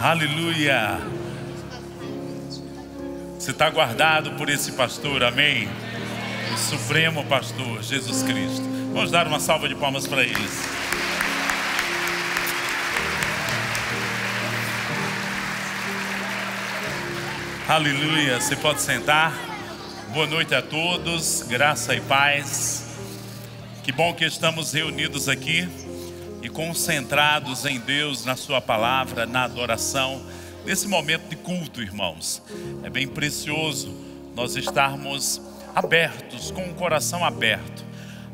Aleluia. Você está guardado por esse pastor, amém? O supremo pastor, Jesus Cristo. Vamos dar uma salva de palmas para eles. Aleluia. Você pode sentar. Boa noite a todos, graça e paz. Que bom que estamos reunidos aqui e concentrados em Deus, na sua palavra, na adoração, nesse momento de culto, irmãos. É bem precioso nós estarmos abertos, com o coração aberto.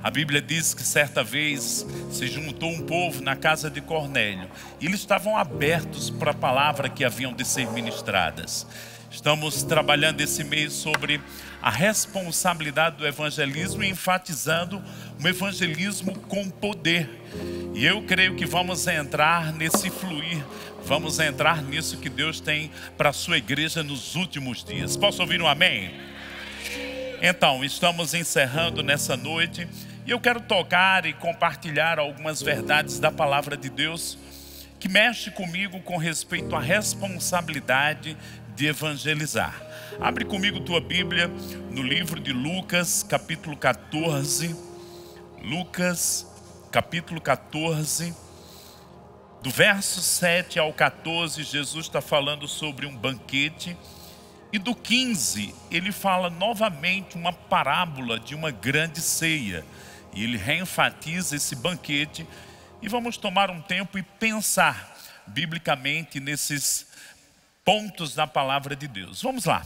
A Bíblia diz que certa vez se juntou um povo na casa de Cornélio e eles estavam abertos para a palavra que haviam de ser ministradas. Estamos trabalhando esse mês sobre a responsabilidade do evangelismo e enfatizando um evangelismo com poder. E eu creio que vamos entrar nesse fluir, vamos entrar nisso que Deus tem para a sua igreja nos últimos dias. Posso ouvir um amém? Então, estamos encerrando nessa noite e eu quero tocar e compartilhar algumas verdades da palavra de Deus que mexe comigo com respeito à responsabilidade de evangelizar. Abre comigo tua Bíblia no livro de Lucas, capítulo 14. Lucas, capítulo 14, do verso 7 ao 14, Jesus está falando sobre um banquete. E do 15, ele fala novamente uma parábola de uma grande ceia. E ele reenfatiza esse banquete. E vamos tomar um tempo e pensar biblicamente nesses pontos da palavra de Deus. Vamos lá.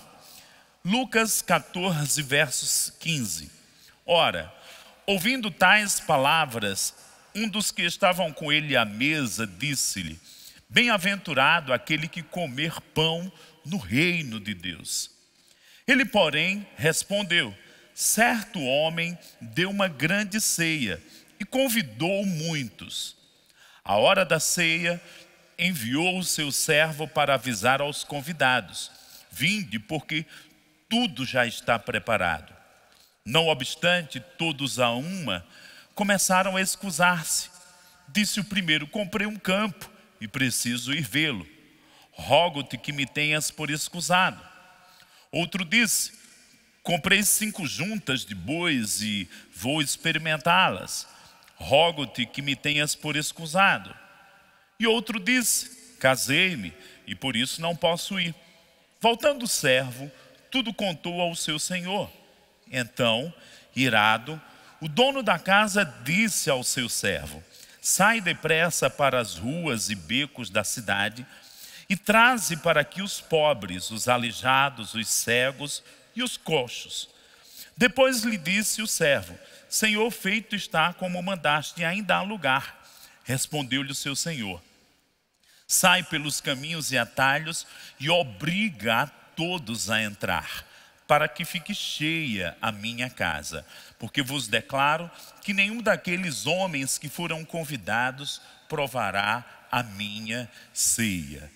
Lucas 14, versos 15. Ora, ouvindo tais palavras, um dos que estavam com ele à mesa disse-lhe: bem-aventurado aquele que comer pão no reino de Deus. Ele, porém, respondeu: certo homem deu uma grande ceia e convidou muitos. À hora da ceia, enviou o seu servo para avisar aos convidados: vinde, porque tudo já está preparado. Não obstante, todos a uma começaram a excusar-se. Disse o primeiro: comprei um campo e preciso ir vê-lo. Rogo-te que me tenhas por escusado. Outro disse: comprei 5 juntas de bois e vou experimentá-las. Rogo-te que me tenhas por escusado. E outro disse: casei-me e por isso não posso ir. Voltando o servo, tudo contou ao seu senhor. Então, irado, o dono da casa disse ao seu servo: sai depressa para as ruas e becos da cidade e traze para aqui os pobres, os aleijados, os cegos e os coxos. Depois lhe disse o servo: Senhor, feito está como mandaste, e ainda há lugar. Respondeu-lhe o seu senhor: sai pelos caminhos e atalhos e obriga a todos a entrar, para que fique cheia a minha casa. Porque vos declaro que nenhum daqueles homens que foram convidados provará a minha ceia.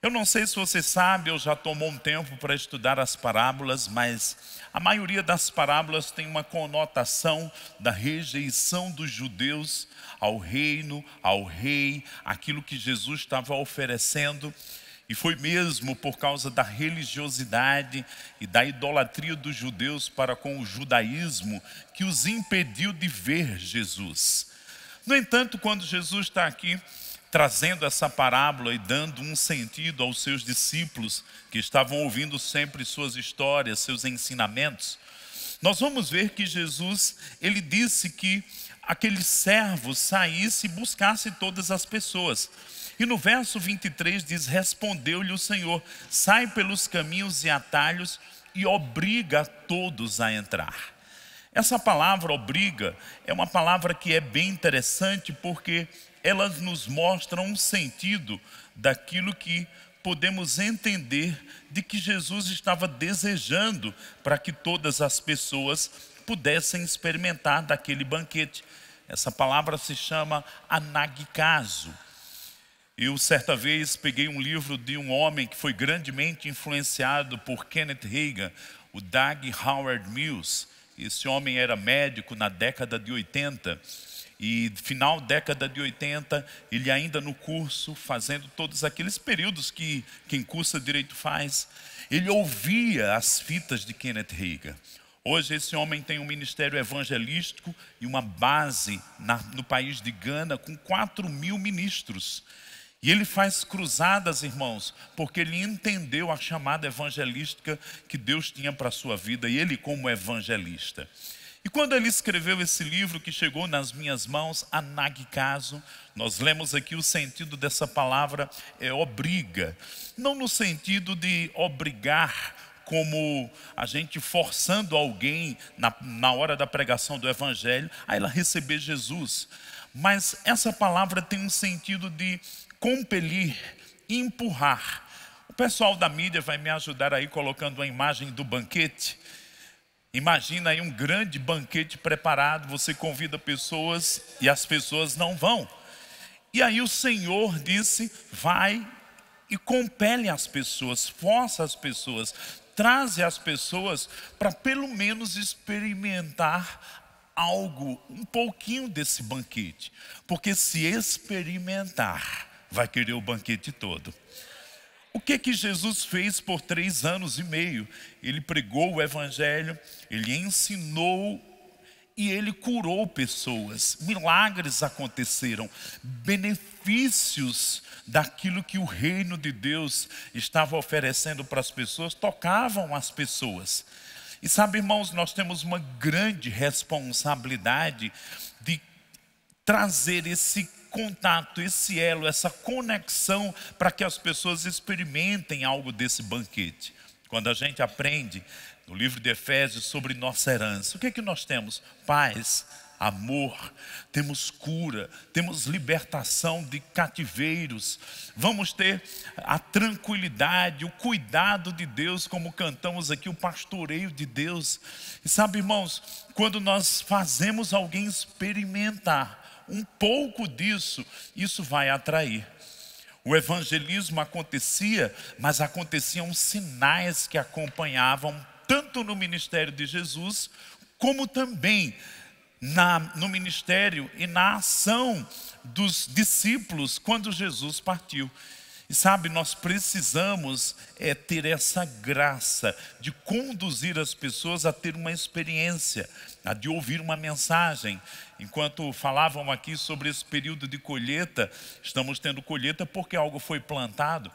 Eu não sei se você sabe, eu já tomou um tempo para estudar as parábolas, mas a maioria das parábolas tem uma conotação da rejeição dos judeus ao reino, ao rei, aquilo que Jesus estava oferecendo. E foi mesmo por causa da religiosidade e da idolatria dos judeus para com o judaísmo que os impediu de ver Jesus. No entanto, quando Jesus está aqui trazendo essa parábola e dando um sentido aos seus discípulos que estavam ouvindo sempre suas histórias, seus ensinamentos, nós vamos ver que Jesus, ele disse que aquele servo saísse e buscasse todas as pessoas. E no verso 23 diz: respondeu-lhe o Senhor: sai pelos caminhos e atalhos e obriga todos a entrar. Essa palavra obriga é uma palavra que é bem interessante, porque ela nos mostra um sentido daquilo que podemos entender de que Jesus estava desejando para que todas as pessoas pudessem experimentar daquele banquete. Essa palavra se chama anagikazo. Eu certa vez peguei um livro de um homem que foi grandemente influenciado por Kenneth Hagin, o Doug Howard Mills. Esse homem era médico na década de 80 e final década de 80, ele ainda no curso, fazendo todos aqueles períodos que quem cursa direito faz, ele ouvia as fitas de Kenneth Hagin. Hoje esse homem tem um ministério evangelístico e uma base no país de Gana com 4.000 ministros. E ele faz cruzadas, irmãos, porque ele entendeu a chamada evangelística que Deus tinha para a sua vida, e ele como evangelista. E quando ele escreveu esse livro que chegou nas minhas mãos, Anagkazo, nós lemos aqui o sentido dessa palavra é obriga. Não no sentido de obrigar, como a gente forçando alguém na hora da pregação do evangelho a ela receber Jesus. Mas essa palavra tem um sentido de compelir, empurrar. O pessoal da mídia vai me ajudar aí colocando a imagem do banquete. Imagina aí um grande banquete preparado, você convida pessoas e as pessoas não vão. E aí o Senhor disse, vai e compele as pessoas, força as pessoas, traze as pessoas para pelo menos experimentar algo, um pouquinho desse banquete. Porque se experimentar, vai querer o banquete todo. O que Jesus fez por 3 anos e meio? Ele pregou o evangelho, ele ensinou e ele curou pessoas. Milagres aconteceram, benefícios daquilo que o reino de Deus estava oferecendo para as pessoas, tocavam as pessoas. E sabe, irmãos, nós temos uma grande responsabilidade de trazer esse contato, esse elo, essa conexão para que as pessoas experimentem algo desse banquete. Quando a gente aprende no livro de Efésios sobre nossa herança, o que é que nós temos? Paz, amor, temos cura, temos libertação de cativeiros, vamos ter a tranquilidade, o cuidado de Deus, como cantamos aqui, o pastoreio de Deus. E sabe, irmãos, quando nós fazemos alguém experimentar um pouco disso, isso vai atrair. O evangelismo acontecia, mas aconteciam sinais que acompanhavam tanto no ministério de Jesus, como também no ministério e na ação dos discípulos quando Jesus partiu. E sabe, nós precisamos ter essa graça de conduzir as pessoas a ter uma experiência, a de ouvir uma mensagem. Enquanto falavam aqui sobre esse período de colheita, estamos tendo colheita porque algo foi plantado.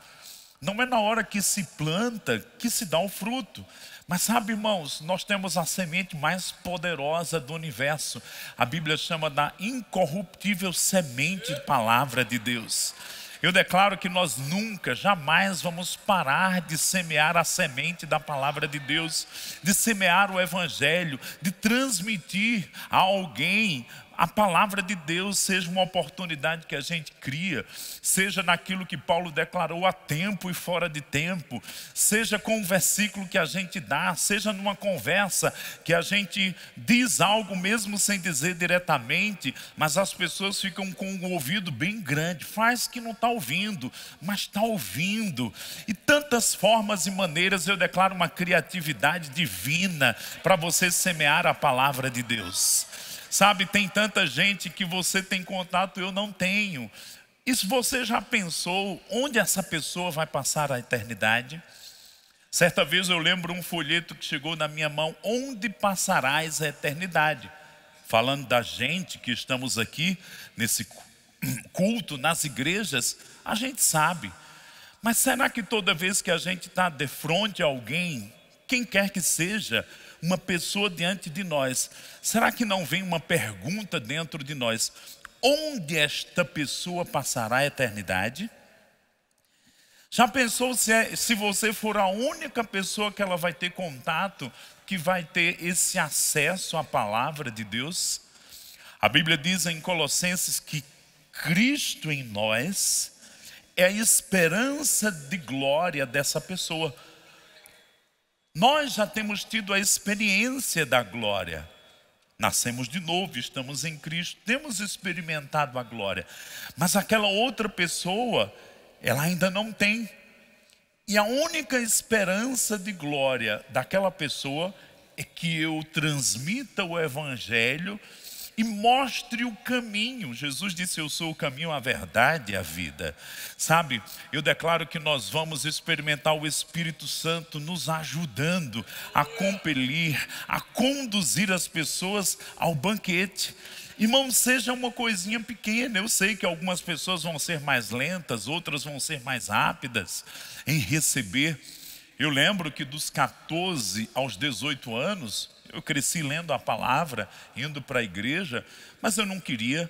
Não é na hora que se planta que se dá o fruto. Mas sabe, irmãos, nós temos a semente mais poderosa do universo. A Bíblia chama da incorruptível semente de palavra de Deus. Eu declaro que nós nunca, jamais vamos parar de semear a semente da palavra de Deus, de semear o evangelho, de transmitir a alguém a palavra de Deus, seja uma oportunidade que a gente cria, seja naquilo que Paulo declarou a tempo e fora de tempo, seja com um versículo que a gente dá, seja numa conversa que a gente diz algo mesmo sem dizer diretamente, mas as pessoas ficam com o ouvido bem grande, faz que não está ouvindo, mas está ouvindo. E tantas formas e maneiras, eu declaro uma criatividade divina para você semear a palavra de Deus. Sabe, tem tanta gente que você tem contato, eu não tenho. E se você já pensou onde essa pessoa vai passar a eternidade? Certa vez eu lembro um folheto que chegou na minha mão, onde passarás a eternidade? Falando da gente que estamos aqui, nesse culto, nas igrejas, a gente sabe. Mas será que toda vez que a gente está de frente a alguém, quem quer que seja, uma pessoa diante de nós, será que não vem uma pergunta dentro de nós? Onde esta pessoa passará a eternidade? Já pensou se você for a única pessoa que ela vai ter contato, que vai ter esse acesso à palavra de Deus? A Bíblia diz em Colossenses que Cristo em nós é a esperança de glória dessa pessoa. Nós já temos tido a experiência da glória. Nascemos de novo, estamos em Cristo, temos experimentado a glória. Mas aquela outra pessoa, ela ainda não tem. E a única esperança de glória daquela pessoa é que eu transmita o evangelho e mostre o caminho. Jesus disse: eu sou o caminho, a verdade e a vida. Sabe, eu declaro que nós vamos experimentar o Espírito Santo nos ajudando a compelir, a conduzir as pessoas ao banquete. Irmão, seja uma coisinha pequena. Eu sei que algumas pessoas vão ser mais lentas, outras vão ser mais rápidas em receber. Eu lembro que dos 14 aos 18 anos, eu cresci lendo a palavra, indo para a igreja, mas eu não queria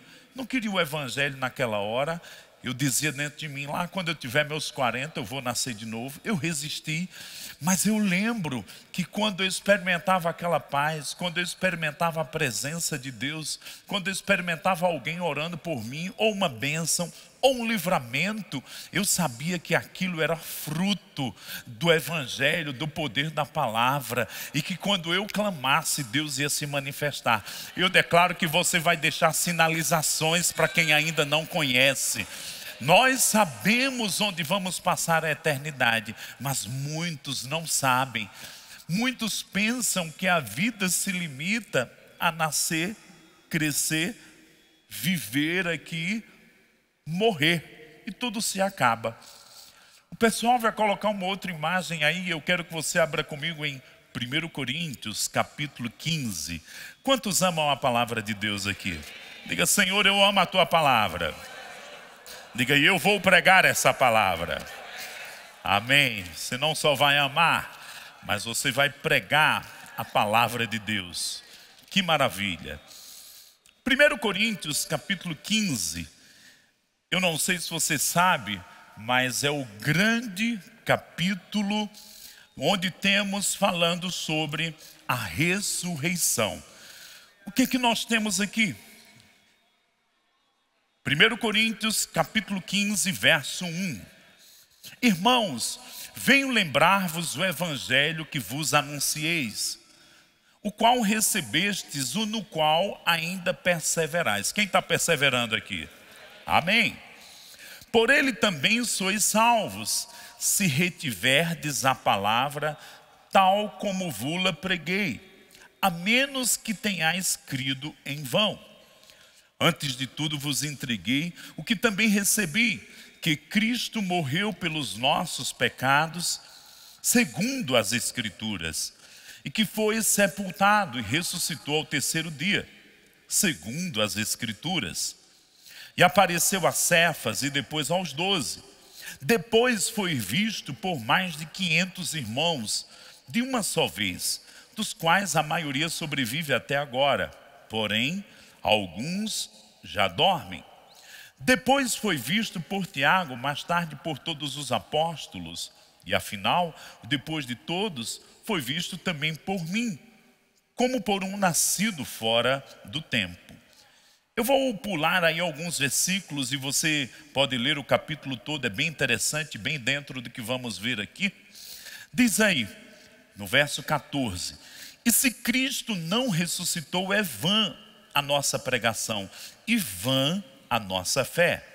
o evangelho naquela hora. Eu dizia dentro de mim, lá quando eu tiver meus 40, eu vou nascer de novo. Eu resisti, mas eu lembro que quando eu experimentava aquela paz, quando eu experimentava a presença de Deus, quando eu experimentava alguém orando por mim, ou uma bênção, ou um livramento, eu sabia que aquilo era fruto do evangelho, do poder da palavra, e que quando eu clamasse, Deus ia se manifestar. Eu declaro que você vai deixar sinalizações para quem ainda não conhece. Nós sabemos onde vamos passar a eternidade, mas muitos não sabem. Muitos pensam que a vida se limita a nascer, crescer, viver aqui, morrer, e tudo se acaba. O pessoal vai colocar uma outra imagem aí. Eu quero que você abra comigo em 1 Coríntios capítulo 15. Quantos amam a palavra de Deus aqui? Diga: Senhor, eu amo a tua palavra. Diga: eu vou pregar essa palavra. Amém. Você não só vai amar, mas você vai pregar a palavra de Deus. Que maravilha. 1 Coríntios capítulo 15. Eu não sei se você sabe, mas é o grande capítulo onde temos falando sobre a ressurreição. O que nós temos aqui? 1 Coríntios capítulo 15, verso 1. Irmãos, venho lembrar-vos o evangelho que vos anuncieis, o qual recebestes, o no qual ainda perseverais. Quem está perseverando aqui? Amém. Por ele também sois salvos, se retiverdes a palavra, tal como vos-la preguei, a menos que tenhais crido em vão. Antes de tudo vos entreguei o que também recebi, que Cristo morreu pelos nossos pecados, segundo as Escrituras, e que foi sepultado e ressuscitou ao terceiro dia, segundo as Escrituras. E apareceu a Cefas e depois aos 12. Depois foi visto por mais de 500 irmãos, de uma só vez, dos quais a maioria sobrevive até agora, porém alguns já dormem. Depois foi visto por Tiago, mais tarde por todos os apóstolos, e afinal, depois de todos, foi visto também por mim, como por um nascido fora do tempo. Eu vou pular aí alguns versículos e você pode ler o capítulo todo, é bem interessante, bem dentro do que vamos ver aqui. Diz aí, no verso 14: e se Cristo não ressuscitou, é vã a nossa pregação e vã a nossa fé.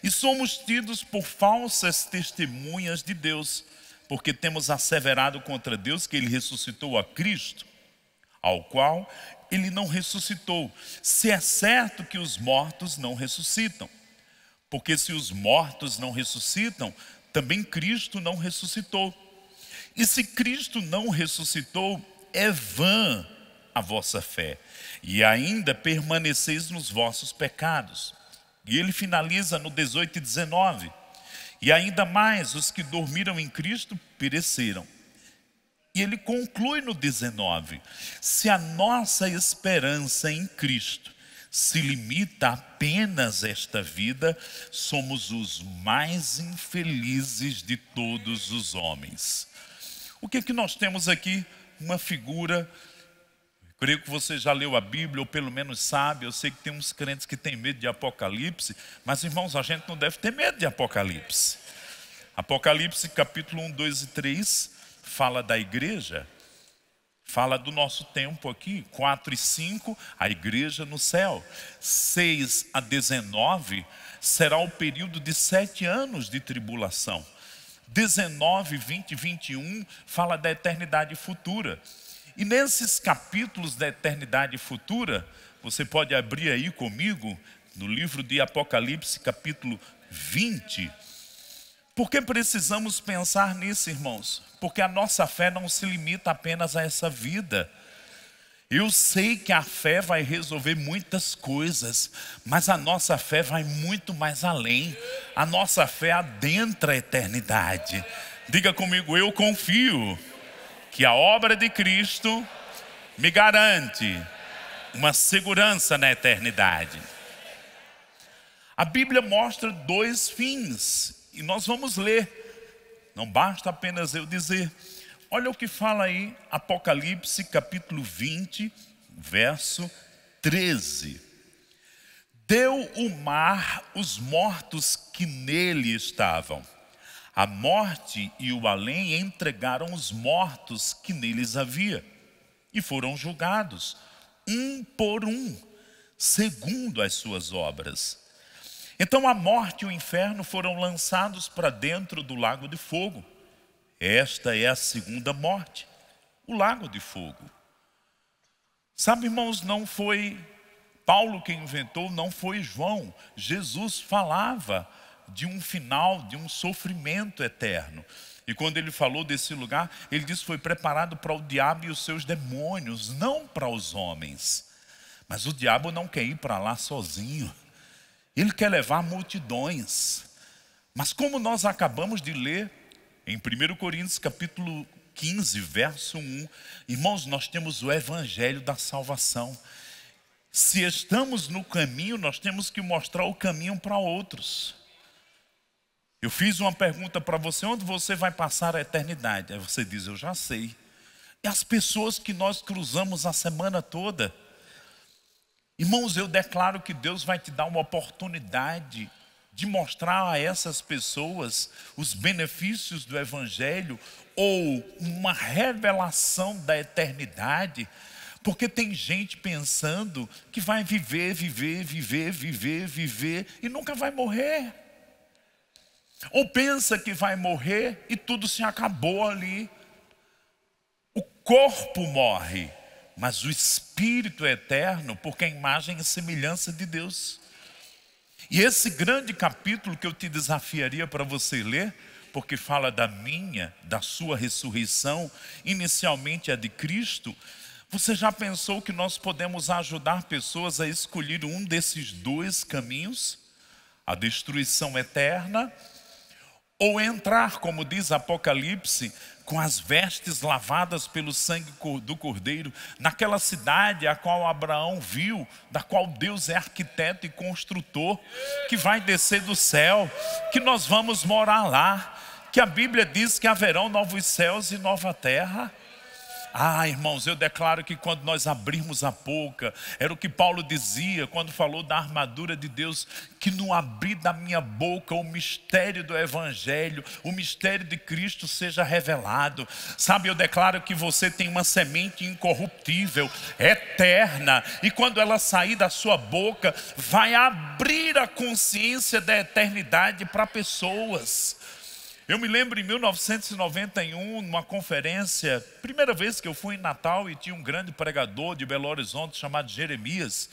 E somos tidos por falsas testemunhas de Deus, porque temos asseverado contra Deus que ele ressuscitou a Cristo, ao qual ele não ressuscitou, se é certo que os mortos não ressuscitam. Porque se os mortos não ressuscitam, também Cristo não ressuscitou. E se Cristo não ressuscitou, é vã a vossa fé, e ainda permaneceis nos vossos pecados. E ele finaliza no 18 e 19. E ainda mais, os que dormiram em Cristo pereceram. E ele conclui no 19: se a nossa esperança em Cristo se limita apenas a esta vida, somos os mais infelizes de todos os homens. O que nós temos aqui? Uma figura. Creio que você já leu a Bíblia, ou pelo menos sabe. Eu sei que tem uns crentes que têm medo de Apocalipse, mas irmãos, a gente não deve ter medo de Apocalipse. Apocalipse capítulo 1, 2 e 3 fala da igreja, fala do nosso tempo aqui. 4 e 5, a igreja no céu. 6 a 19 será o período de 7 anos de tribulação. 19, 20 e 21 fala da eternidade futura. E nesses capítulos da eternidade futura, Você pode abrir aí comigo no livro de Apocalipse, capítulo 20. Por que precisamos pensar nisso, irmãos? Porque a nossa fé não se limita apenas a essa vida. Eu sei que a fé vai resolver muitas coisas, mas a nossa fé vai muito mais além. A nossa fé adentra a eternidade. Diga comigo, eu confio que a obra de Cristo me garante uma segurança na eternidade. A Bíblia mostra dois fins e nós vamos ler. Não basta apenas eu dizer. Olha o que fala aí, Apocalipse capítulo 20, verso 13. Deu o mar os mortos que nele estavam. A morte e o além entregaram os mortos que neles havia. E foram julgados, um por um, segundo as suas obras. Então a morte e o inferno foram lançados para dentro do lago de fogo. Esta é a segunda morte, o lago de fogo. Sabe, irmãos, não foi Paulo quem inventou, não foi João. Jesus falava de um final, de um sofrimento eterno. E quando ele falou desse lugar, ele disse que foi preparado para o diabo e os seus demônios, não para os homens. Mas o diabo não quer ir para lá sozinho. Ele quer levar multidões. Mas como nós acabamos de ler, em 1 Coríntios capítulo 15, verso 1, irmãos, nós temos o evangelho da salvação. Se estamos no caminho, nós temos que mostrar o caminho para outros. Eu fiz uma pergunta para você, onde você vai passar a eternidade? Aí você diz, eu já sei. E as pessoas que nós cruzamos a semana toda. Irmãos, eu declaro que Deus vai te dar uma oportunidade de mostrar a essas pessoas os benefícios do evangelho ou uma revelação da eternidade. Porque tem gente pensando que vai viver e nunca vai morrer. Ou pensa que vai morrer e tudo se acabou ali. O corpo morre, mas o espírito é eterno, porque é a imagem e semelhança de Deus. E esse grande capítulo que eu te desafiaria para você ler, porque fala da sua ressurreição, inicialmente a de Cristo. Você já pensou que nós podemos ajudar pessoas a escolher um desses dois caminhos? A destruição eterna, ou entrar, como diz Apocalipse, com as vestes lavadas pelo sangue do Cordeiro, naquela cidade a qual Abraão viu, da qual Deus é arquiteto e construtor, que vai descer do céu, que nós vamos morar lá, que a Bíblia diz que haverão novos céus e nova terra. Ah, irmãos, eu declaro que quando nós abrirmos a boca, era o que Paulo dizia quando falou da armadura de Deus, que no abrir da minha boca o mistério do evangelho, o mistério de Cristo seja revelado. Sabe, eu declaro que você tem uma semente incorruptível, eterna, e quando ela sair da sua boca, vai abrir a consciência da eternidade para pessoas. Eu me lembro em 1991, numa conferência, primeira vez que eu fui em Natal e tinha um grande pregador de Belo Horizonte chamado Jeremias.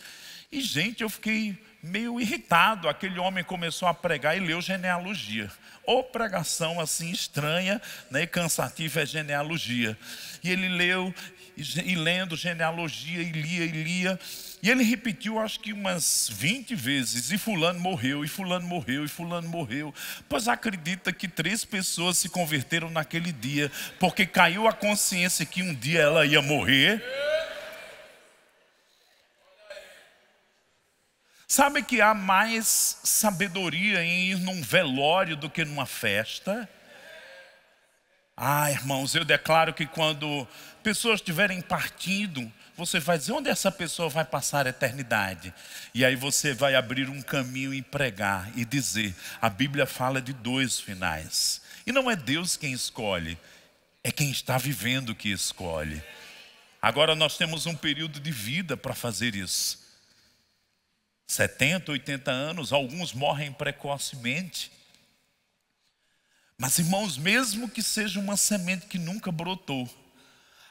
E gente, eu fiquei meio irritado. Aquele homem começou a pregar e leu genealogia. Ou pregação assim estranha, né, e cansativa é genealogia. E ele leu, e lendo genealogia, e lia. E ele repetiu acho que umas 20 vezes, e fulano morreu, e fulano morreu, e fulano morreu. Pois acredita que 3 pessoas se converteram naquele dia, porque caiu a consciência que um dia ela ia morrer. Sabe que há mais sabedoria em ir num velório do que numa festa? Ah, irmãos, eu declaro que quando pessoas estiverem partindo, você vai dizer, onde essa pessoa vai passar a eternidade? E aí você vai abrir um caminho e pregar e dizer, a Bíblia fala de 2 finais. E não é Deus quem escolhe, é quem está vivendo que escolhe. Agora nós temos um período de vida para fazer isso. 70, 80 anos, alguns morrem precocemente. Mas irmãos, mesmo que seja uma semente que nunca brotou,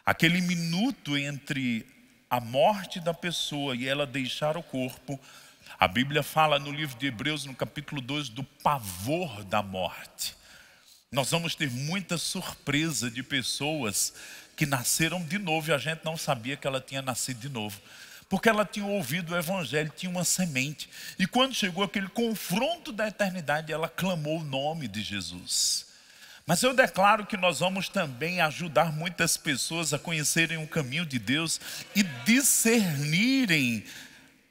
aquele minuto entre a morte da pessoa e ela deixar o corpo, a Bíblia fala no livro de Hebreus, no capítulo 2, do pavor da morte. Nós vamos ter muita surpresa de pessoas que nasceram de novo e a gente não sabia que ela tinha nascido de novo. Porque ela tinha ouvido o evangelho, tinha uma semente. E quando chegou aquele confronto da eternidade, ela clamou o nome de Jesus. Mas eu declaro que nós vamos também ajudar muitas pessoas a conhecerem o caminho de Deus e discernirem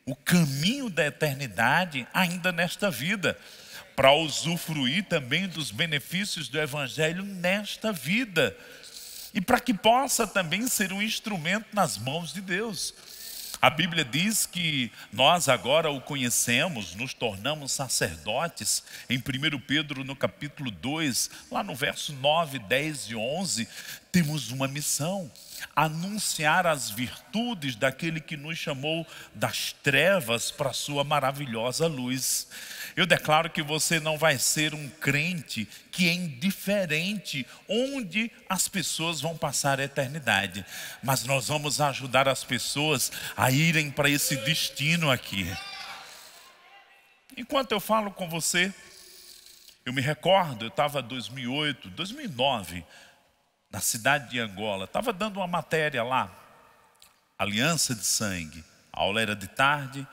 o caminho da eternidade ainda nesta vida, para usufruir também dos benefícios do evangelho nesta vida. E para que possa também ser um instrumento nas mãos de Deus. A Bíblia diz que nós agora o conhecemos, nos tornamos sacerdotes. Em 1 Pedro, no capítulo 2, lá no verso 9, 10 e 11, temos uma missão: anunciar as virtudes daquele que nos chamou das trevas para a sua maravilhosa luz. Eu declaro que você não vai ser um crente que é indiferente onde as pessoas vão passar a eternidade, mas nós vamos ajudar as pessoas a irem para esse destino aqui. Enquanto eu falo com você, eu me recordo, eu estava em 2008, 2009, na cidade de Angola, estava dando uma matéria lá, Aliança de Sangue. A aula era de tarde,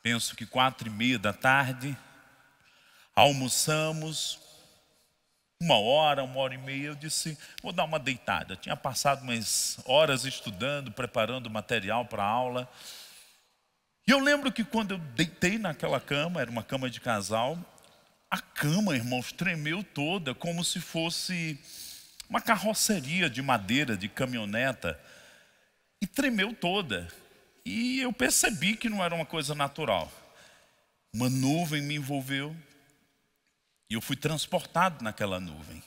penso que 4:30 da tarde, almoçamos, 1 hora e meia, eu disse, vou dar uma deitada. Eu tinha passado umas horas estudando, preparando material para a aula. E eu lembro que quando eu deitei naquela cama, era uma cama de casal, a cama, irmãos, tremeu toda, como se fosse uma carroceria de madeira, de caminhoneta, e tremeu toda. E eu percebi que não era uma coisa natural. Uma nuvem me envolveu e eu fui transportado naquela nuvem.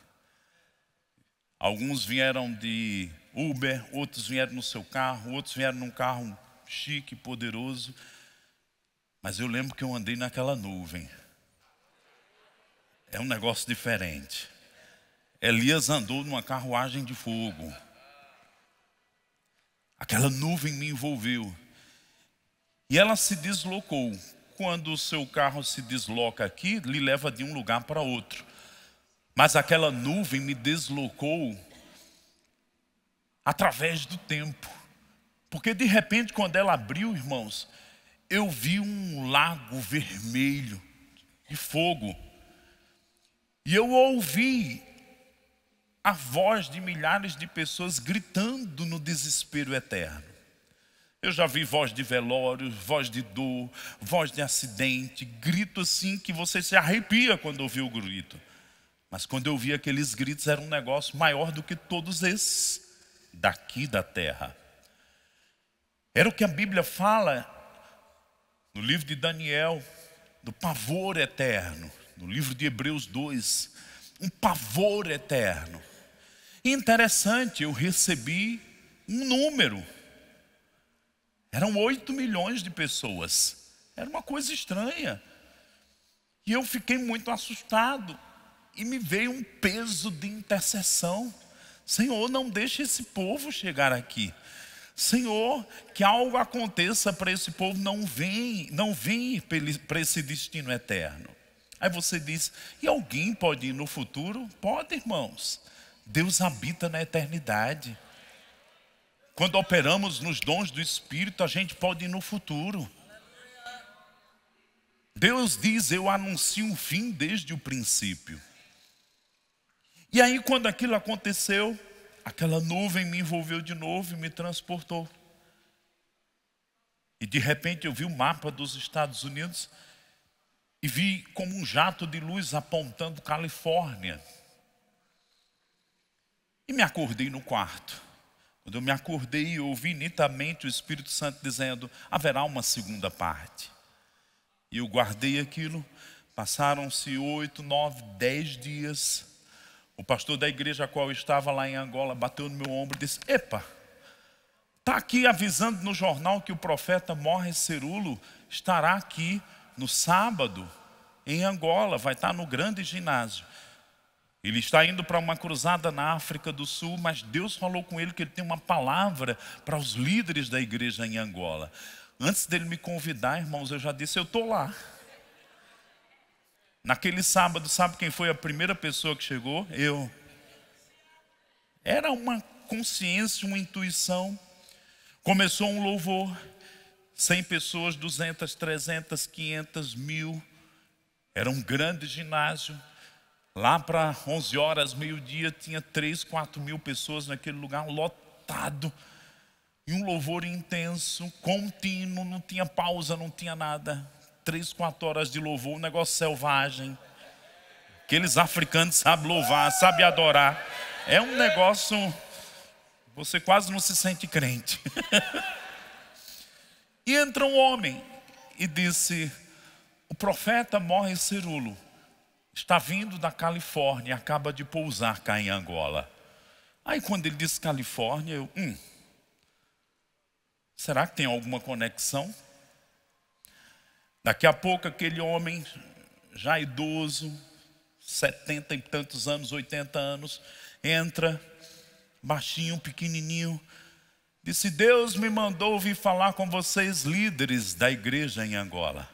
Alguns vieram de Uber, outros vieram no seu carro, outros vieram num carro chique, poderoso. Mas eu lembro que eu andei naquela nuvem. É um negócio diferente. Elias andou numa carruagem de fogo. Aquela nuvem me envolveu. E ela se deslocou. Quando o seu carro se desloca aqui, lhe leva de um lugar para outro. Mas aquela nuvem me deslocou através do tempo. Porque de repente, quando ela abriu, irmãos, eu vi um lago vermelho de fogo. E eu ouvi a voz de milhares de pessoas gritando no desespero eterno. Eu já vi voz de velório, voz de dor, voz de acidente, grito assim que você se arrepia quando ouve o grito. Mas quando eu vi aqueles gritos, era um negócio maior do que todos esses daqui da terra. Era o que a Bíblia fala no livro de Daniel, do pavor eterno. No livro de Hebreus 2, um pavor eterno. E interessante, eu recebi um número. Eram 8 milhões de pessoas. Era uma coisa estranha. E eu fiquei muito assustado. E me veio um peso de intercessão. Senhor, não deixe esse povo chegar aqui. Senhor, que algo aconteça para esse povo não vir para esse destino eterno. Aí você diz, e alguém pode ir no futuro? Pode, irmãos. Deus habita na eternidade. Quando operamos nos dons do Espírito, a gente pode ir no futuro. Deus diz, eu anuncio um fim desde o princípio. E aí quando aquilo aconteceu, aquela nuvem me envolveu de novo e me transportou. E de repente eu vi o mapa dos Estados Unidos e vi como um jato de luz apontando Califórnia. E me acordei no quarto. Quando eu me acordei, eu ouvi nitidamente o Espírito Santo dizendo, haverá uma segunda parte. E eu guardei aquilo, passaram-se 8, 9, 10 dias. O pastor da igreja a qual eu estava lá em Angola bateu no meu ombro e disse, epa, está aqui avisando no jornal que o profeta Morris Cerulo estará aqui no sábado, em Angola, vai estar no grande ginásio. Ele está indo para uma cruzada na África do Sul, mas Deus falou com ele que ele tem uma palavra para os líderes da igreja em Angola. Antes dele me convidar, irmãos, eu já disse, eu estou lá. Naquele sábado, sabe quem foi a primeira pessoa que chegou? Eu. Era uma consciência, uma intuição. Começou um louvor. 100 pessoas, 200, 300, 500, 1000. Era um grande ginásio. Lá para 11 horas, meio-dia, tinha 3, 4 mil pessoas naquele lugar lotado. E um louvor intenso, contínuo, não tinha pausa, não tinha nada. 3, 4 horas de louvor, um negócio selvagem. Aqueles africanos sabem louvar, sabem adorar. É um negócio, você quase não se sente crente. E entra um homem e disse, o profeta Morris Cerullo está vindo da Califórnia e acaba de pousar cá em Angola. Aí quando ele disse Califórnia, eu, será que tem alguma conexão? Daqui a pouco aquele homem, já idoso, 70 e tantos anos, 80 anos, entra, baixinho, pequenininho, disse, Deus me mandou vir falar com vocês, líderes da igreja em Angola.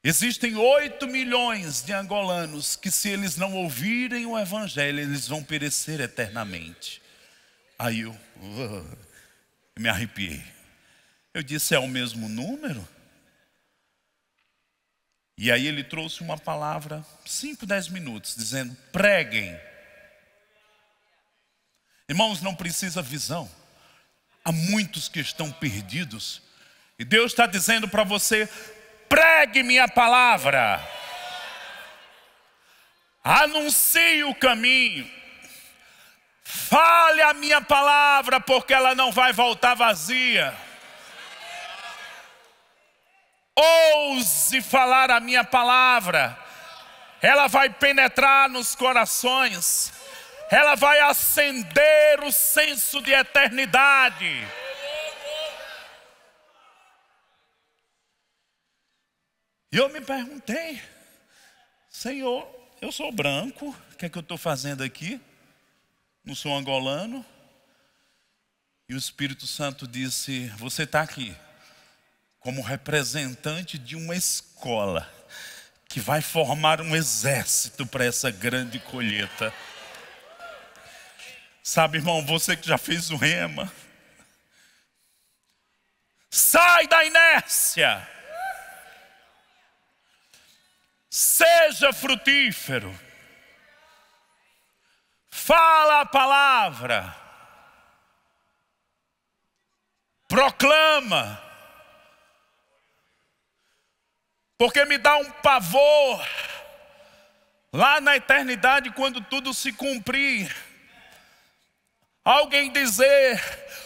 Existem 8 milhões de angolanos que se eles não ouvirem o evangelho, eles vão perecer eternamente. Aí eu me arrepiei. Eu disse, é o mesmo número? E aí ele trouxe uma palavra, 5, 10 minutos, dizendo, preguem. Irmãos, não precisa visão. Há muitos que estão perdidos. E Deus está dizendo para você, pregue minha palavra. Anuncie o caminho. Fale a minha palavra, porque ela não vai voltar vazia. Ouse falar a minha palavra. Ela vai penetrar nos corações. Ela vai acender o senso de eternidade. E eu me perguntei, Senhor, eu sou branco, o que é que eu estou fazendo aqui? Não sou angolano. E o Espírito Santo disse, você está aqui como representante de uma escola que vai formar um exército para essa grande colheita. Sabe, irmão, você que já fez o rema, sai da inércia. Seja frutífero. Fala a palavra. Proclama. Porque me dá um pavor lá na eternidade, quando tudo se cumprir, alguém dizer,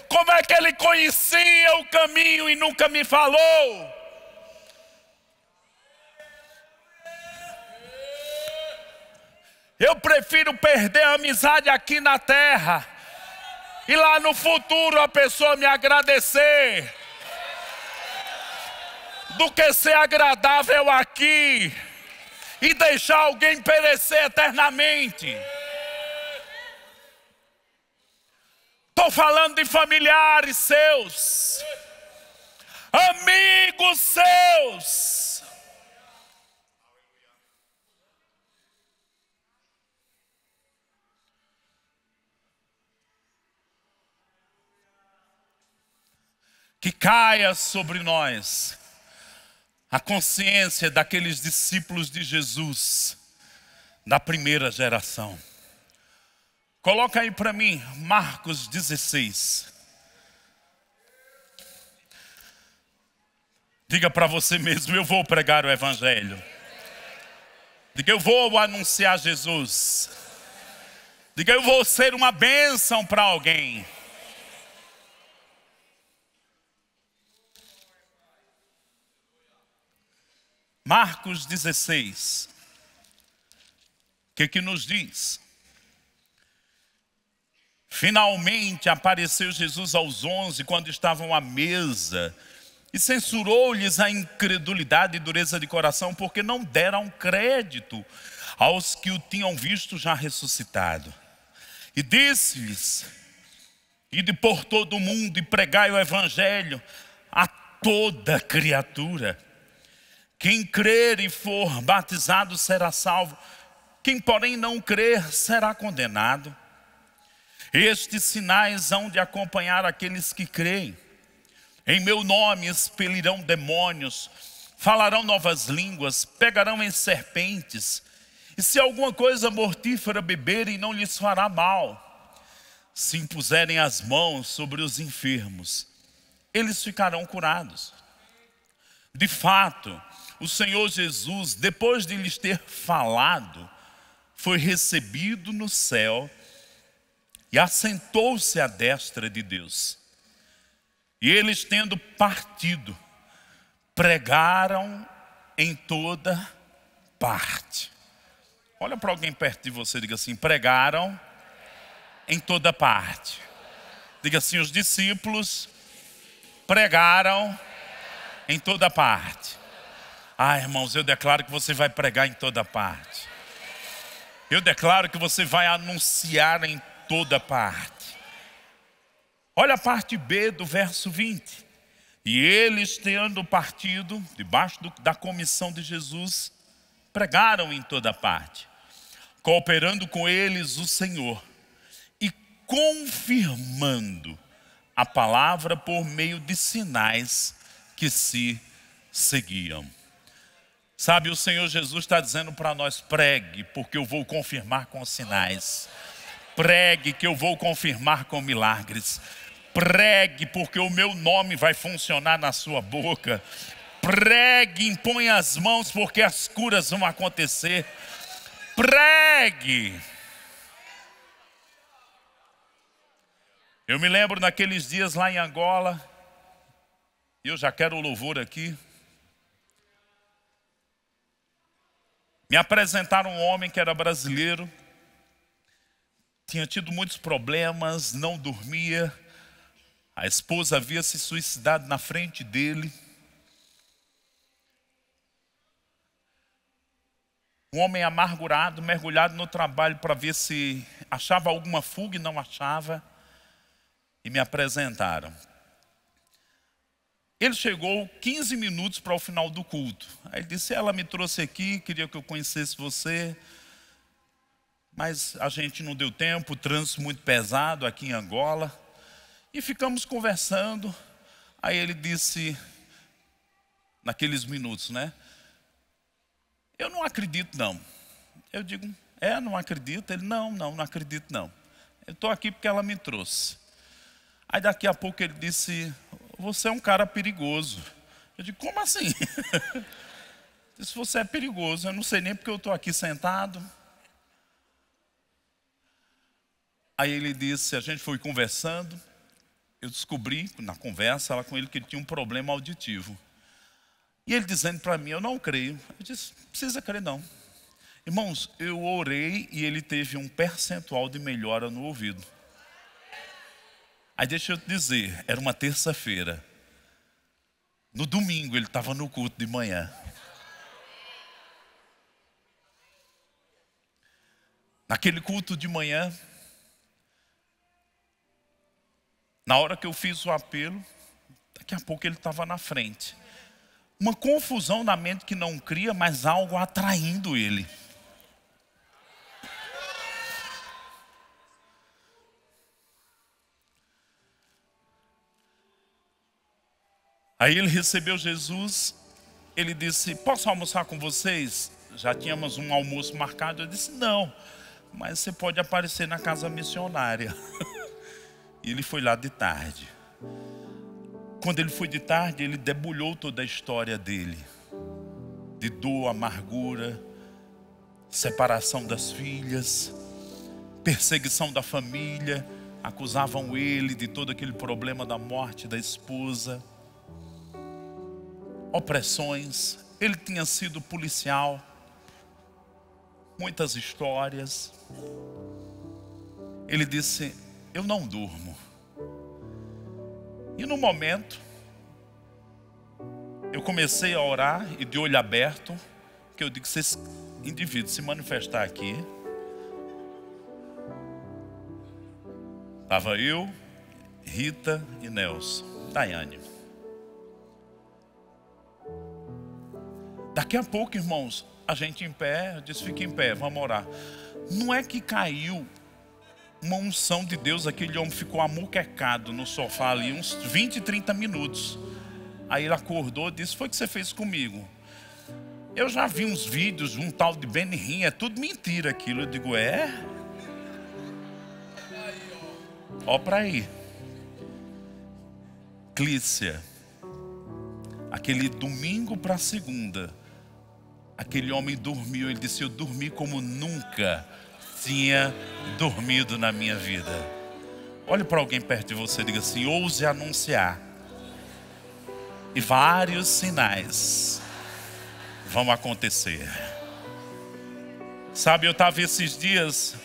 como é que ele conhecia o caminho e nunca me falou? Eu prefiro perder a amizade aqui na terra e lá no futuro a pessoa me agradecer, do que ser agradável aqui e deixar alguém perecer eternamente. Estou falando de familiares seus, amigos seus. Que caia sobre nós a consciência daqueles discípulos de Jesus da primeira geração. Coloca aí para mim, Marcos 16. Diga para você mesmo, eu vou pregar o evangelho. Diga, eu vou anunciar Jesus. Diga, eu vou ser uma bênção para alguém. Marcos 16. O que nos diz? Finalmente apareceu Jesus aos 11, quando estavam à mesa, e censurou-lhes a incredulidade e dureza de coração, porque não deram crédito aos que o tinham visto já ressuscitado. E disse-lhes: ide por todo o mundo e pregai o evangelho a toda criatura. Quem crer e for batizado será salvo. Quem, porém, não crer será condenado. Estes sinais hão de acompanhar aqueles que creem. Em meu nome expelirão demônios, falarão novas línguas, pegarão em serpentes. E se alguma coisa mortífera beberem, não lhes fará mal. Se impuserem as mãos sobre os enfermos, eles ficarão curados. De fato, o Senhor Jesus, depois de lhes ter falado, foi recebido no céu e assentou-se à destra de Deus. E eles, tendo partido, pregaram em toda parte. Olha para alguém perto de você e diga assim: pregaram em toda parte. Diga assim: os discípulos pregaram em toda parte. Ah, irmãos, eu declaro que você vai pregar em toda parte. Eu declaro que você vai anunciar em toda parte. Olha a parte B do verso 20. E eles, tendo partido, debaixo da comissão de Jesus, pregaram em toda parte, cooperando com eles o Senhor e confirmando a palavra por meio de sinais que se seguiam. Sabe, o Senhor Jesus está dizendo para nós: pregue, porque eu vou confirmar com sinais. Pregue, que eu vou confirmar com milagres. Pregue, porque o meu nome vai funcionar na sua boca. Pregue, impõe as mãos, porque as curas vão acontecer. Pregue. Eu me lembro naqueles dias lá em Angola, e eu já quero o louvor aqui. Me apresentaram um homem que era brasileiro, tinha tido muitos problemas, não dormia. A esposa havia se suicidado na frente dele. Um homem amargurado, mergulhado no trabalho para ver se achava alguma fuga e não achava. E me apresentaram. Ele chegou 15 minutos para o final do culto. Aí ele disse: ela me trouxe aqui, queria que eu conhecesse você. Mas a gente não deu tempo, o trânsito muito pesado aqui em Angola. E ficamos conversando. Aí ele disse, naqueles minutos, né? Eu não acredito não. Eu digo: não acredito? Ele: não acredito não. Eu estou aqui porque ela me trouxe. Aí daqui a pouco ele disse: você é um cara perigoso. Eu digo: como assim? Se você é perigoso, eu não sei nem porque eu estou aqui sentado. Aí ele disse, a gente foi conversando. Eu descobri na conversa lá com ele que ele tinha um problema auditivo. E ele dizendo para mim: eu não creio. Eu disse: não precisa crer não. Irmãos, eu orei e ele teve um percentual de melhora no ouvido. Aí deixa eu te dizer, era uma terça-feira. No domingo ele estava no culto de manhã. Naquele culto de manhã, na hora que eu fiz o apelo, daqui a pouco ele estava na frente. Uma confusão na mente que não cria, mas algo atraindo ele. Aí ele recebeu Jesus, ele disse: posso almoçar com vocês? Já tínhamos um almoço marcado. Eu disse: não, mas você pode aparecer na casa missionária. E ele foi lá de tarde. Quando ele foi de tarde, ele debulhou toda a história dele. De dor, amargura, separação das filhas, perseguição da família. Acusavam ele de todo aquele problema da morte da esposa. Opressões. Ele tinha sido policial. Muitas histórias. Ele disse: eu não durmo. E no momento, eu comecei a orar, e de olho aberto, que eu digo: vocês indivíduo se manifestar aqui. Estava eu, Rita e Nelson. Daiane. Daqui a pouco, irmãos, a gente em pé, eu disse, fica em pé, vamos orar. Não é que caiu uma unção de Deus, aquele homem ficou amuquecado no sofá ali uns 20, 30 minutos. Aí ele acordou e disse, foi o que você fez comigo? Eu já vi uns vídeos de um tal de Benny Hinn, é tudo mentira aquilo. Eu digo, é? Ó pra aí. Clícia, aquele domingo para segunda, aquele homem dormiu. Ele disse, eu dormi como nunca tinha dormido na minha vida. Olhe para alguém perto de você e diga assim, ouse anunciar. E vários sinais vão acontecer. Sabe, eu estava esses dias,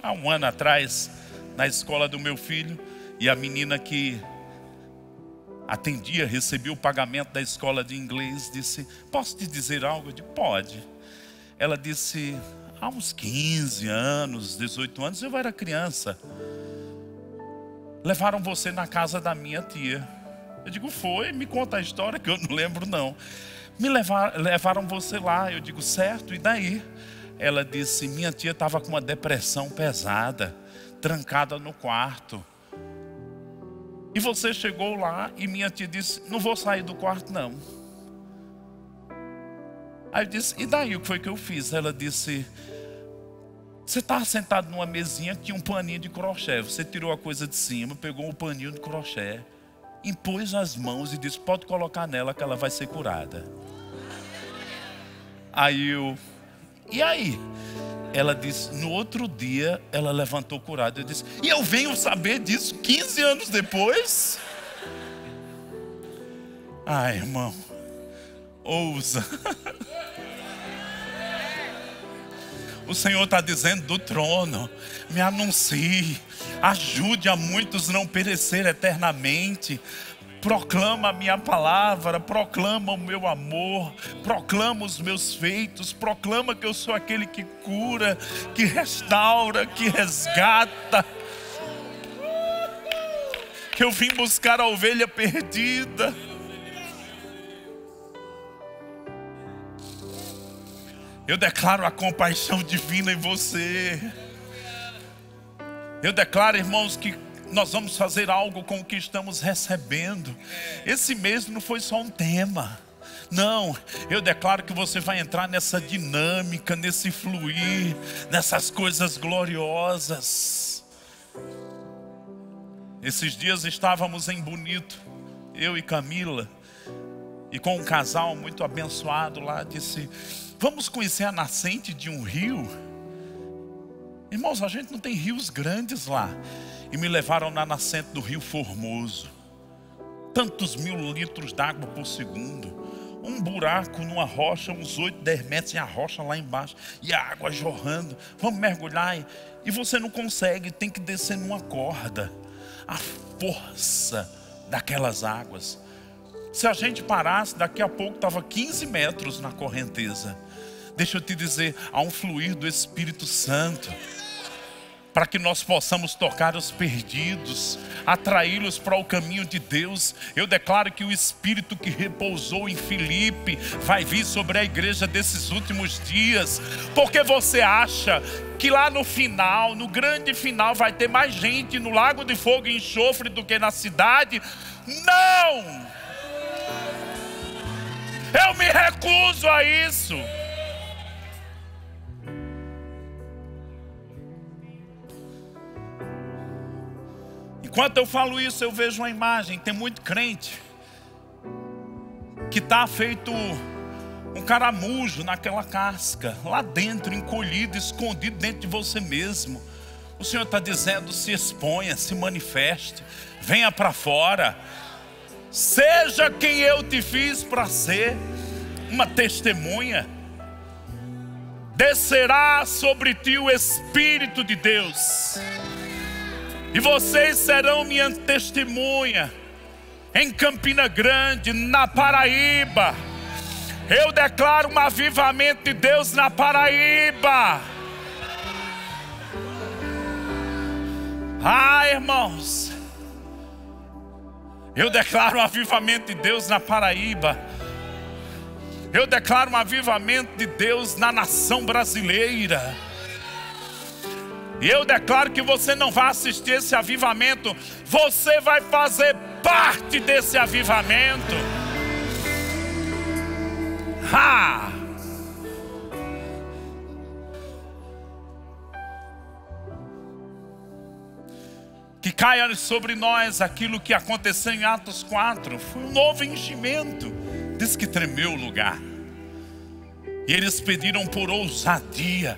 há um ano atrás, na escola do meu filho, e a menina que atendia, recebia o pagamento da escola de inglês, disse, posso te dizer algo? Eu disse, pode. Ela disse, há uns 15 anos, 18 anos, eu era criança, levaram você na casa da minha tia. Eu digo, foi? Me conta a história, que eu não lembro não. Levaram você lá. Eu digo, certo, e daí? Ela disse, minha tia estava com uma depressão pesada, trancada no quarto. E você chegou lá e minha tia disse, não vou sair do quarto não. Aí eu disse, e daí o que foi que eu fiz? Ela disse, você estava sentado numa mesinha que tinha um paninho de crochê. Você tirou a coisa de cima, pegou um paninho de crochê, impôs as mãos e disse, pode colocar nela que ela vai ser curada. Aí eu, e aí? Ela disse, no outro dia ela levantou curada. Eu disse, e eu venho saber disso 15 anos depois? Ai, irmão, ousa. O Senhor está dizendo do trono, me anuncie, ajude a muitos não perecer eternamente. Proclama a minha palavra, proclama o meu amor, proclama os meus feitos, proclama que eu sou aquele que cura, que restaura, que resgata, que eu vim buscar a ovelha perdida. Eu declaro a compaixão divina em você. Eu declaro, irmãos, que nós vamos fazer algo com o que estamos recebendo. Esse mês não foi só um tema. Não, eu declaro que você vai entrar nessa dinâmica, nesse fluir, nessas coisas gloriosas. Esses dias estávamos em Bonito, eu e Camila, e com um casal muito abençoado lá, disse, vamos conhecer a nascente de um rio? Irmãos, a gente não tem rios grandes lá. E me levaram na nascente do Rio Formoso. Tantos 1000 litros d'água por segundo. Um buraco numa rocha, uns 8, 10 metros, e a rocha lá embaixo. E a água jorrando. Vamos mergulhar. E você não consegue, tem que descer numa corda. A força daquelas águas. Se a gente parasse, daqui a pouco estava 15 metros na correnteza. Deixa eu te dizer, há um fluir do Espírito Santo, para que nós possamos tocar os perdidos, atraí-los para o caminho de Deus. Eu declaro que o Espírito que repousou em Filipe vai vir sobre a igreja desses últimos dias. Porque você acha que lá no final, no grande final, vai ter mais gente no lago de fogo e enxofre do que na cidade? Não! Eu me recuso a isso. Enquanto eu falo isso, eu vejo uma imagem. Tem muito crente que está feito um caramujo naquela casca, lá dentro, encolhido, escondido dentro de você mesmo. O Senhor está dizendo, se exponha, se manifeste, venha para fora. Seja quem eu te fiz para ser, uma testemunha. Descerá sobre ti o Espírito de Deus. E vocês serão minha testemunha em Campina Grande, na Paraíba, Eu declaro um avivamento de Deus na Paraíba. Irmãos, eu declaro um avivamento de Deus na Paraíba. Eu declaro um avivamento de Deus na nação brasileira. E eu declaro que você não vai assistir esse avivamento, você vai fazer parte desse avivamento. Que caia sobre nós aquilo que aconteceu em Atos 4. Foi um novo enchimento. Diz que tremeu o lugar. E eles pediram por ousadia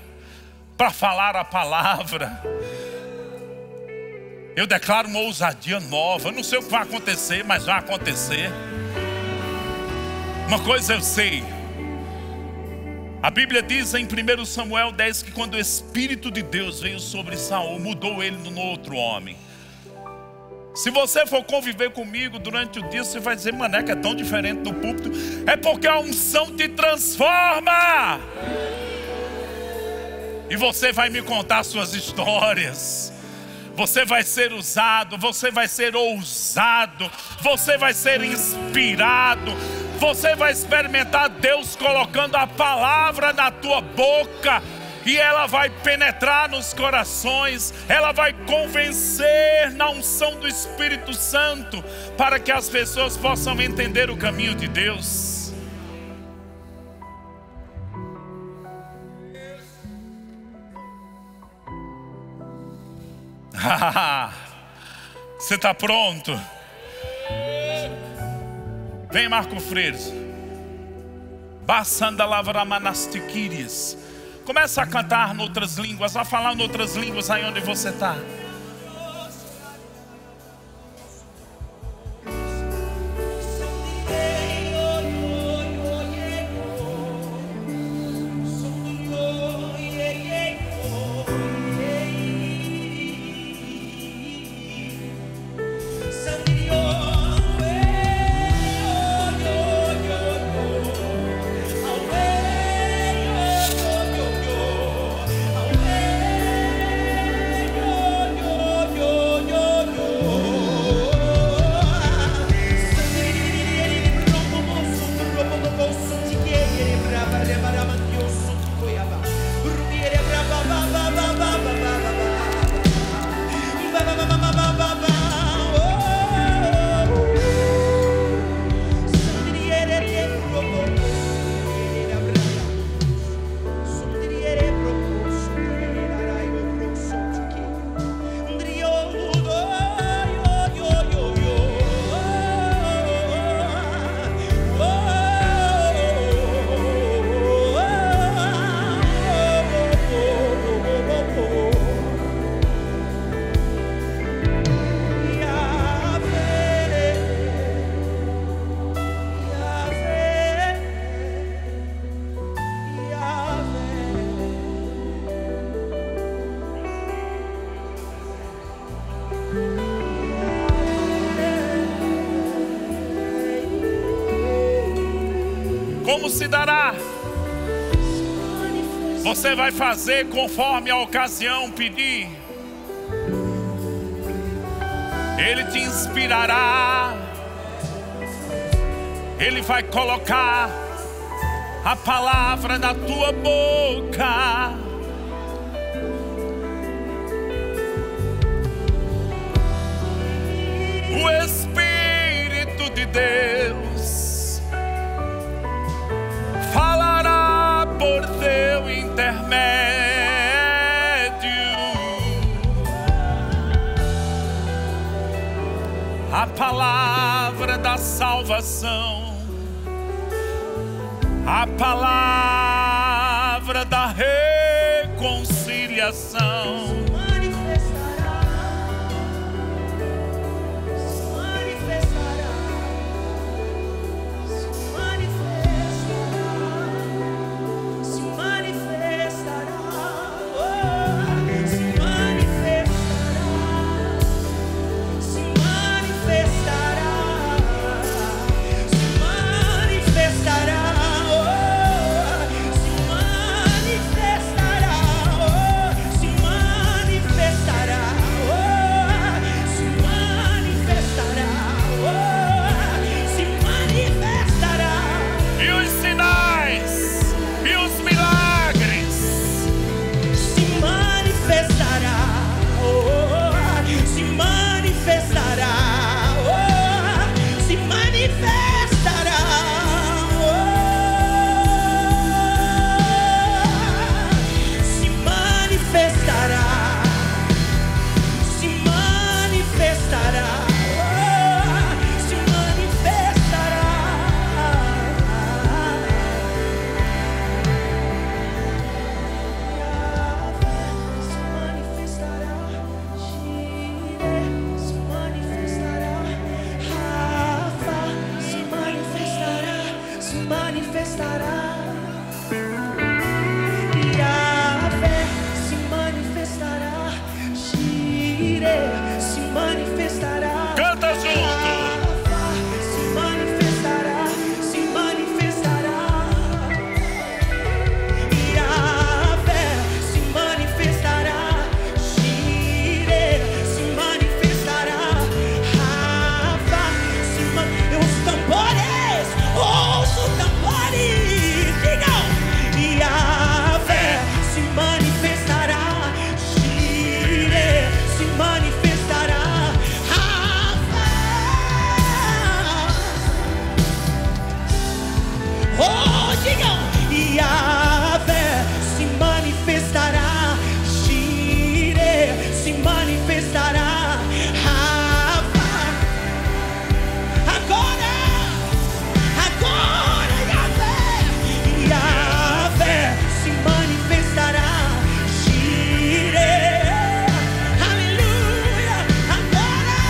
para falar a palavra. Eu declaro uma ousadia nova. Eu não sei o que vai acontecer, mas vai acontecer. Uma coisa eu sei. A Bíblia diz em 1 Samuel 10 que quando o Espírito de Deus veio sobre Saul, mudou ele num outro homem. Se você for conviver comigo durante o dia, você vai dizer: Maneca, é tão diferente do púlpito. É porque a unção te transforma. E você vai me contar suas histórias. Você vai ser usado, você vai ser ousado, você vai ser inspirado. Você vai experimentar Deus colocando a palavra na tua boca. E ela vai penetrar nos corações. Ela vai convencer na unção do Espírito Santo, para que as pessoas possam entender o caminho de Deus. Você está pronto? Vem, Marco Freire. Basanda lavramanastiquiris. Começa a cantar em outras línguas, a falar em outras línguas aí onde você está. Como se dará? Você vai fazer conforme a ocasião pedir. Ele te inspirará. Ele vai colocar a palavra na tua boca. O Espírito de Deus falará por teu intermédio. A palavra da salvação, a palavra da reconciliação. se manifestará. Canta junto. Se manifestará, se manifestará. Yahvé se manifestará. Jireh se manifestará. Rafa se manifestará. Eu ouço tambores, ouço tambores. Digam, Yahvé se manifestará. Jireh se manifestará. Rafa, oh, digam, Yahvé se manifestará. Jireh se manifestará. Rafa, agora, Yahvé se manifestará. Jireh, aleluia, agora.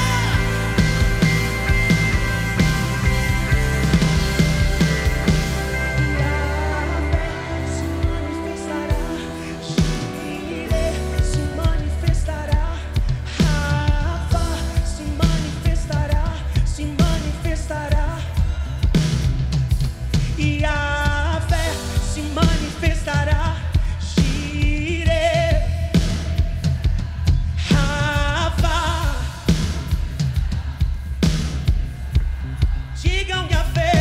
Yahvé se manifestará. Jireh se manifestará. Rafa se manifestará. Se manifestará. Yahvé se manifestará. Jireh, Rafa, digam Yahvé,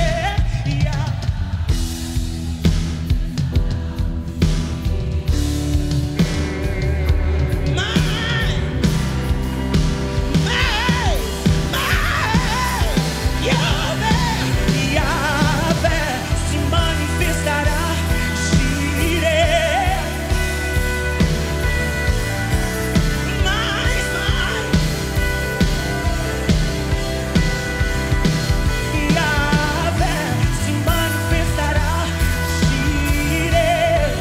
Yahvé se manifestará. Jireh, mais, Yahvé se manifestará. Jireh,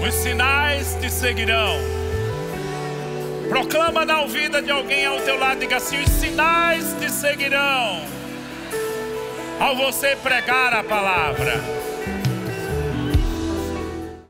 Os sinais te seguirão. Proclama na vida de alguém ao teu lado, diga assim: os sinais te seguirão ao você pregar a palavra.